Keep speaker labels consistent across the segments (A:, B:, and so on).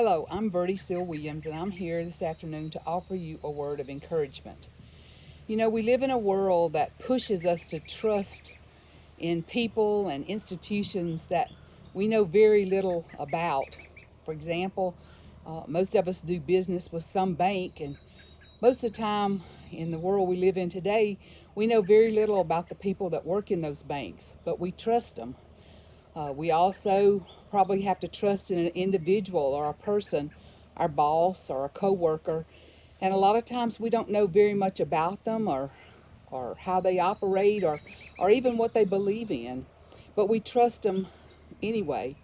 A: Hello, I'm Bertie Seal Williams, and I'm here this afternoon to offer you a word of encouragement. You know, we live in a world that pushes us to trust in people and institutions that we know very little about. For example, most of us do business with some bank, and most of the time in the world we live in today, we know very little about the people that work in those banks, but we trust them. We also probably have to trust in an individual or a person, our boss or a coworker, and a lot of times we don't know very much about them or how they operate or even what they believe in, but we trust them anyway.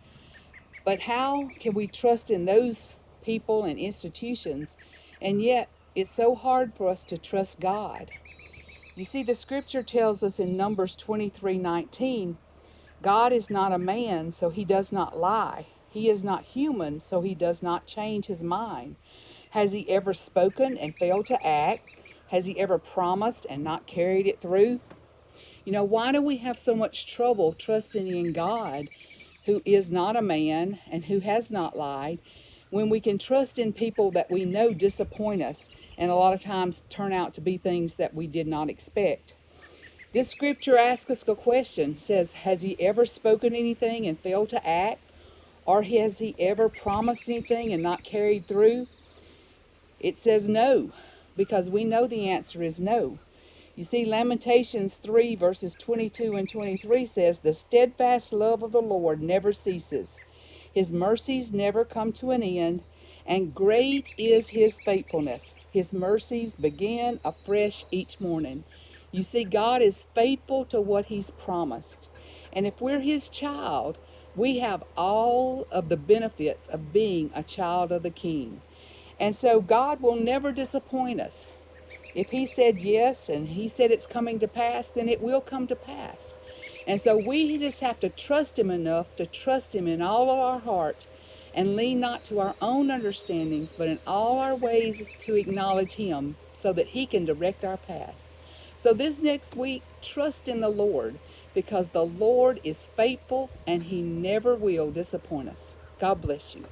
A: But how can we trust in those people and institutions, and yet it's so hard for us to trust God? You see, the scripture tells us in Numbers 23:19, God is not a man, so he does not lie. He is not human, so he does not change his mind. Has he ever spoken and failed to act? Has he ever promised and not carried it through? You know, why do we have so much trouble trusting in God, who is not a man and who has not lied, when we can trust in people that we know disappoint us and a lot of times turn out to be things that we did not expect? This scripture asks us a question. It says, has he ever spoken anything and failed to act? Or has he ever promised anything and not carried through? It says no, because we know the answer is no. You see, Lamentations 3 verses 22 and 23 says, the steadfast love of the Lord never ceases. His mercies never come to an end, and great is his faithfulness. His mercies begin afresh each morning. You see, God is faithful to what he's promised. And if we're his child, we have all of the benefits of being a child of the King. And so God will never disappoint us. If he said yes and he said it's coming to pass, then it will come to pass. And so we just have to trust him enough to trust him in all of our heart and lean not to our own understandings, but in all our ways to acknowledge him so that he can direct our paths. So this next week, trust in the Lord, because the Lord is faithful and he never will disappoint us. God bless you.